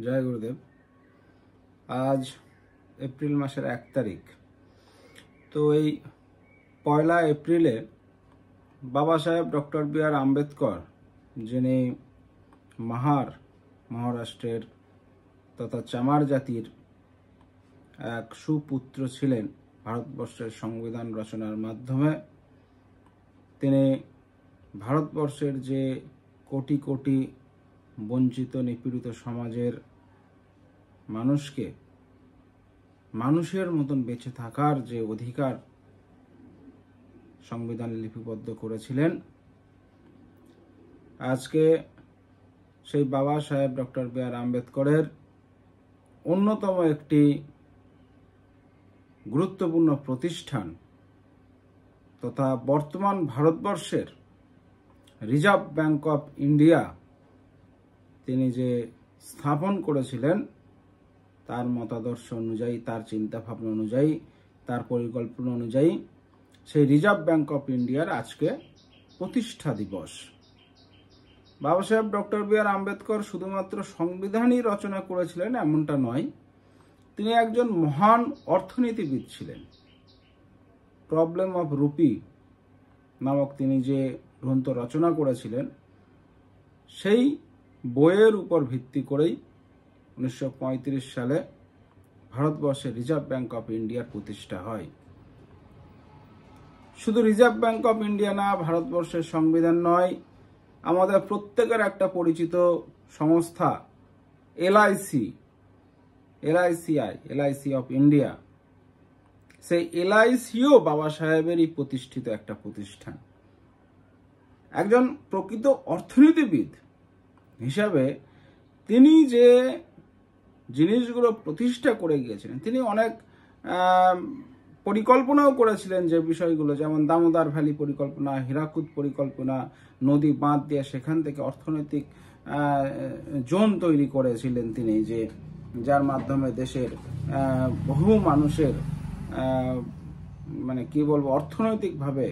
জয় গুরুদেব। আজ এপ্রিল মাসের 1 তারিখ। তো এই 1 এপ্রিলে বাবা সাহেব ডক্টর বি.আর. আম্বেদকর, যিনি মহারাষ্ট্রের তথা চামার জাতির এক সুপুত্র ছিলেন, ভারতবর্ষের সংবিধান রচনার মাধ্যমে তিনি ভারতবর্ষের যে কোটি কোটি বঞ্চিত নিপীড়িত সমাজের মানুষকে মানুষের মতন বেঁচে থাকার যে অধিকার সংবিধান লিপিবদ্ধ করেছিলেন, আজকে সেই বাবা সাহেব ডক্টর বি.আর. আম্বেদকরের অন্যতম একটি গুরুত্বপূর্ণ প্রতিষ্ঠান তথা বর্তমান ভারতবর্ষের রিজার্ভ ব্যাংক অফ ইন্ডিয়া তিনি যে স্থাপন করেছিলেন, তার মতাদর্শ অনুযায়ী, তার চিন্তা ভাবনা অনুযায়ী, তার পরিকল্পনা অনুযায়ী সেই রিজার্ভ ব্যাংক অফ ইন্ডিয়ার আজকে প্রতিষ্ঠা দিবস। বাবা সাহেব ডক্টর বি.আর. আম্বেদকর শুধুমাত্র সংবিধানই রচনা করেছিলেন এমনটা নয়, তিনি একজন মহান অর্থনীতিবিদ ছিলেন। প্রবলেম অফ রুপি নামক তিনি যে গ্রন্থ রচনা করেছিলেন, সেই বইয়ের উপর ভিত্তি করেই 1935 সালে ভারতবর্ষের রিজার্ভ ব্যাংক অফ ইন্ডিয়ার প্রতিষ্ঠা হয়। শুধু রিজার্ভ ব্যাংক অফ ইন্ডিয়া না, ভারতবর্ষের সংবিধান নয়, আমাদের প্রত্যেকের একটা পরিচিত সংস্থা এলআইসি অফ ইন্ডিয়া, সেই এলআইসিও বাবা সাহেবেরই প্রতিষ্ঠিত একটা প্রতিষ্ঠান। একজন প্রকৃত অর্থনীতিবিদ হিসাবে তিনি যে জিনিসগুলো প্রতিষ্ঠা করে গিয়েছিলেন, তিনি অনেক পরিকল্পনাও করেছিলেন, যে বিষয়গুলো যেমন দামোদর ভ্যালি পরিকল্পনা, হীরাকুদ পরিকল্পনা, নদী বাঁধ দিয়ে সেখান থেকে অর্থনৈতিক জোন তৈরি করেছিলেন তিনি, যে যার মাধ্যমে দেশের বহু মানুষের অর্থনৈতিকভাবে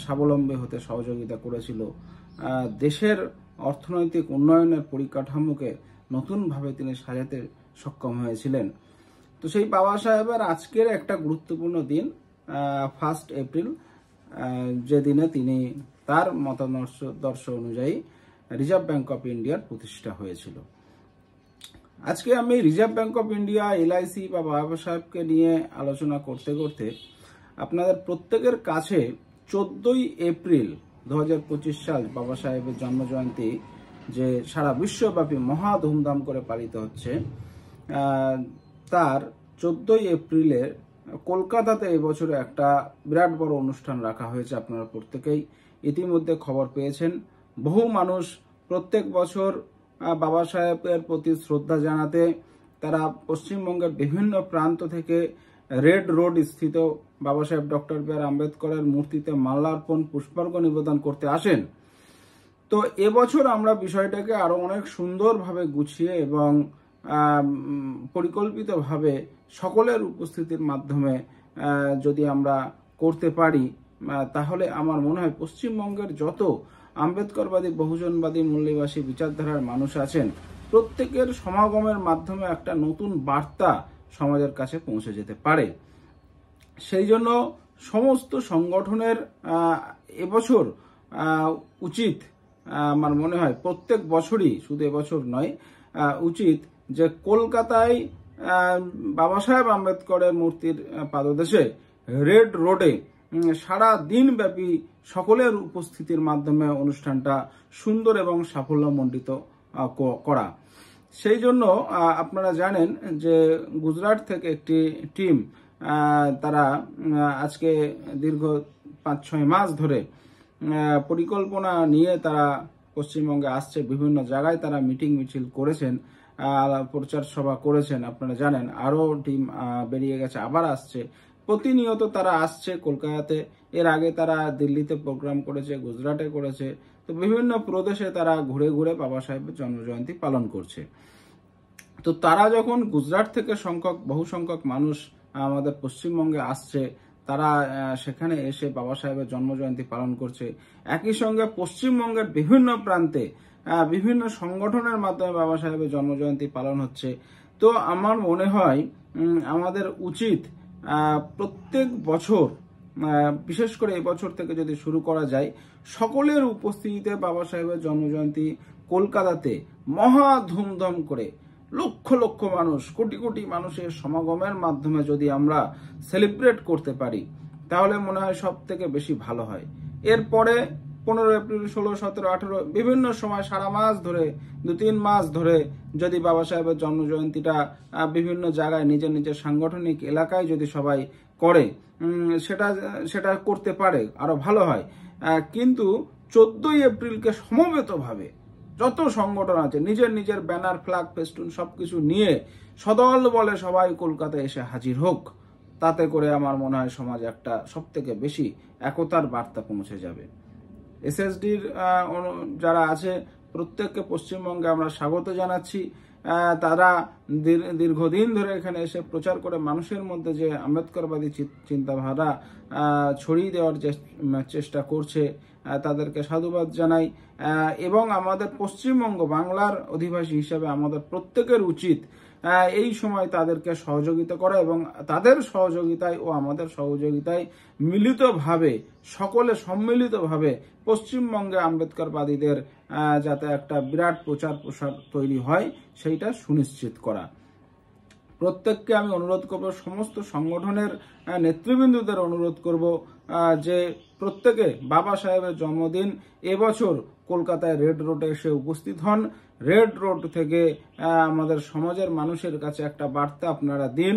স্বাবলম্বী হতে সহযোগিতা করেছিল, দেশের অর্থনৈতিক উন্নয়নের পরিকাঠামোকে নতুনভাবে তিনি সাজাতে সক্ষম হয়েছিলেন। তো সেই বাবা সাহেবের আজকের একটা গুরুত্বপূর্ণ দিন 1 এপ্রিল, যে দিনে তিনি তার মতাদর্শ অনুযায়ী রিজার্ভ ব্যাংক অফ ইন্ডিয়ার প্রতিষ্ঠা হয়েছিল। আজকে আমি reserve bank of India, LIC বা বাবা সাহেবকে নিয়ে আলোচনা করতে করতে আপনাদের প্রত্যেকের কাছে 14 এপ্রিল 2025 সাল বাবা সাহেবের জন্মজয়ন্তী, যে সারা বিশ্বব্যাপী মহা ধুমধাম করে পালিত হচ্ছে, তার 14 এপ্রিলের কলকাতাতে এবছরে একটা বিরাট বড় অনুষ্ঠান রাখা হয়েছে। আপনারা প্রত্যেকেই ইতিমধ্যে খবর পেয়েছেন। বহু মানুষ প্রত্যেক বছর বাবা সাহেবের প্রতি শ্রদ্ধা জানাতে তারা পশ্চিমবঙ্গের বিভিন্ন প্রান্ত থেকে রেড রোড স্থিত বাবা সাহেব ডক্টর বি.আর. আম্বেদকরের মূর্তিতে মাল্যার্পণ, পুষ্পার্ঘ্য নিবেদন করতে আসেন। তো এবছর আমরা বিষয়টাকে আরো অনেক সুন্দরভাবে গুছিয়ে এবং পরিকল্পিতভাবে সকলের উপস্থিতির মাধ্যমে যদি আমরা করতে পারি, তাহলে আমার মনে হয় পশ্চিমবঙ্গের যত আম্বেদকরবাদী, বহুজনবাদী, মূল্যবাসী বিচারধারার মানুষ আছেন, প্রত্যেকের সমাগমের মাধ্যমে একটা নতুন বার্তা সমাজের কাছে পৌঁছে যেতে পারে। সেই জন্য সমস্ত সংগঠনের এবছর উচিত, আমার মনে হয় প্রত্যেক বছরই, শুধু এবছর নয়, উচিত যে কলকাতায় বাবা সাহেব আম্বেদকরের মূর্তির পাদদেশে রেড রোডে সারা দিন ব্যাপী সকলের উপস্থিতির মাধ্যমে অনুষ্ঠানটা সুন্দর এবং সাফল্যমণ্ডিত করা। সেই জন্য আপনারা জানেন যে গুজরাট থেকে একটি টিম, তারা আজকে দীর্ঘ 5-6 মাস ধরে পরিকল্পনা নিয়ে তারা পশ্চিমবঙ্গে আসছে। বিভিন্ন জায়গায় তারা মিটিং মিছিল করেছেন, প্রচার সভা করেছেন। আপনারা জানেন আরো টিম বেরিয়ে গেছে, আবার আসছে। প্রতিনিয়ত তারা আসছে কলকাতাতে। এর আগে তারা দিল্লিতে প্রোগ্রাম করেছে, গুজরাটে করেছে। তো বিভিন্ন প্রদেশে তারা ঘুরে ঘুরে বাবা সাহেবের জন্মজয়ন্তী পালন করছে। তো তারা যখন গুজরাট থেকে বহু সংখ্যক মানুষ আমাদের পশ্চিমবঙ্গে আসছে, তারা সেখানে এসে বাবা সাহেবের জন্মজয়ন্তী পালন করছে। একই সঙ্গে পশ্চিমবঙ্গের বিভিন্ন প্রান্তে বিভিন্ন সংগঠনের মাধ্যমে বাবা সাহেবের জন্মজয়ন্তী পালন হচ্ছে। তো আমার মনে হয় আমাদের উচিত প্রত্যেক বছর, বিশেষ করে এই বছর থেকে যদি শুরু করা যায়, সকলের উপস্থিতিতে বাবা সাহেবের জন্মজয়ন্তী কলকাতাতে মহা ধুমধাম করে লক্ষ লক্ষ মানুষ, কোটি কোটি মানুষের সমাগমের মাধ্যমে যদি আমরা সেলিব্রেট করতে পারি, তাহলে মনে হয় সব থেকে বেশি ভালো হয়। এরপরে 15 এপ্রিল, 16, 17, 18 বিভিন্ন সময় সারা মাস ধরে, 2-3 মাস ধরে যদি বাবা সাহেবের জন্মজয়ন্তীটা বিভিন্ন জায়গায় নিজের নিজের সাংগঠনিক এলাকায় যদি সবাই করে, সেটা করতে পারে, আরো ভালো হয়। কিন্তু 14 এপ্রিলকে সমবেতভাবে যত সংগঠন আছে নিজের নিজের ব্যানার, ফ্ল্যাগ, ফেস্টুন সবকিছু নিয়ে সদল বলে সবাই কলকাতায় এসে হাজির হোক। তাতে করে আমার মনে হয় সমাজে একটা সব থেকে বেশি একতার বার্তা পৌঁছে যাবে। এসএসডির যারা আছে প্রত্যেককে পশ্চিমবঙ্গে আমরা স্বাগত জানাচ্ছি। তারা দীর্ঘদিন ধরে এখানে এসে প্রচার করে মানুষের মধ্যে যে আম্বেদকরবাদী চিন্তাধারা ছড়িয়ে দেওয়ার চেষ্টা করছে, তাদেরকে সাধুবাদ জানাই। এবং আমাদের পশ্চিমবঙ্গ বাংলার অধিবাসী হিসেবে আমাদের প্রত্যেকের উচিত এই সময় তাদেরকে সহযোগিতা করা এবং তাদের সহযোগিতায় ও আমাদের সহযোগিতায় মিলিতভাবে, সকলে সম্মিলিতভাবে পশ্চিমবঙ্গে আম্বেদকরবাদীদের যাতে একটা বিরাট প্রচার প্রসার তৈরি হয় সেইটা সুনিশ্চিত করা। প্রত্যেককে আমি অনুরোধ করব, সমস্ত সংগঠনের নেতৃবৃন্দদের অনুরোধ করব যে প্রত্যেকে বাবা সাহেবের জন্মদিন এবছর কলকাতায় রেড রোডে এসে উপস্থিত হন। রেড রোড থেকে আমাদের সমাজের মানুষের কাছে একটা বার্তা আপনারা দিন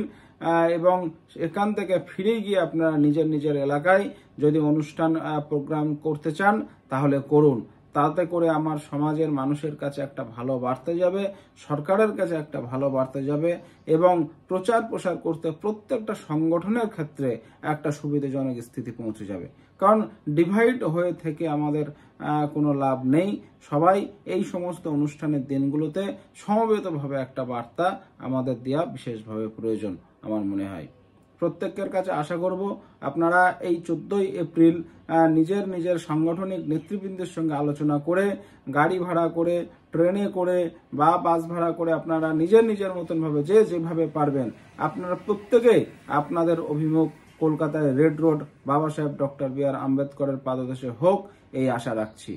এবং এখান থেকে ফিরে গিয়ে আপনারা নিজের নিজের এলাকায় যদি অনুষ্ঠান প্রোগ্রাম করতে চান তাহলে করুন। তাতে করে আমার সমাজের মানুষের কাছে একটা ভালো বার্তা যাবে, সরকারের কাছে একটা ভালো বার্তা যাবে এবং প্রচার প্রসার করতে প্রত্যেকটা সংগঠনের ক্ষেত্রে একটা সুবিধাজনক স্থিতি পৌঁছে যাবে। কারণ ডিভাইড হয়ে থেকে আমাদের কোনো লাভ নেই। সবাই এই সমস্ত অনুষ্ঠানের দিনগুলোতে সমবেতভাবে একটা বার্তা আমাদের দেওয়া বিশেষভাবে প্রয়োজন আমার মনে হয়। প্রত্যেকের কাছে আশা করব আপনারা এই 14 এপ্রিল নিজের নিজের সাংগঠনিক নেতৃবৃন্দের সঙ্গে আলোচনা করে, গাড়ি ভাড়া করে, ট্রেনে করে বা বাস ভাড়া করে আপনারা নিজের নিজের মতন ভাবে যেভাবে পারবেন আপনারা প্রত্যেকে আপনাদের অভিমুখ কলকাতায় রেড রোড বাবা সাহেব ডক্টর বি আর আম্বেদকরের পাদদেশে হোক, এই আশা রাখছি।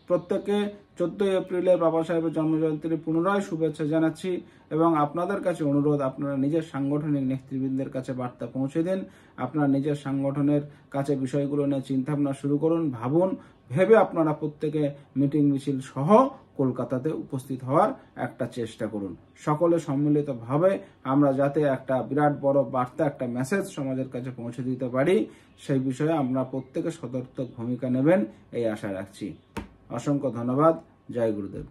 প্রত্যেকে 14 এপ্রিলে বাবা সাহেবের জন্মজয়ন্তীর পুনরায় শুভেচ্ছা জানাচ্ছি এবং আপনাদের কাছে অনুরোধ, আপনারা নিজের সাংগঠনিক নেতৃবৃন্দের কাছে বার্তা পৌঁছে দিন। আপনারা নিজের সাংগঠনের কাছে বিষয়গুলো নিয়ে চিন্তাভাবনা শুরু করুন, ভাবুন, ভেবে আপনারা প্রত্যেকে মিটিং মিছিল সহ কলকাতাতে উপস্থিত হওয়ার একটা চেষ্টা করুন। সকলে সম্মিলিতভাবে আমরা যাতে একটা বিরাট বড় বার্তা, একটা মেসেজ সমাজের কাছে পৌঁছে দিতে পারি, সেই বিষয়ে আমরা প্রত্যেকে সদর্থক ভূমিকা নেবেন এই আশা রাখছি। অসংখ্য ধন্যবাদ। জয় গুরুদেব।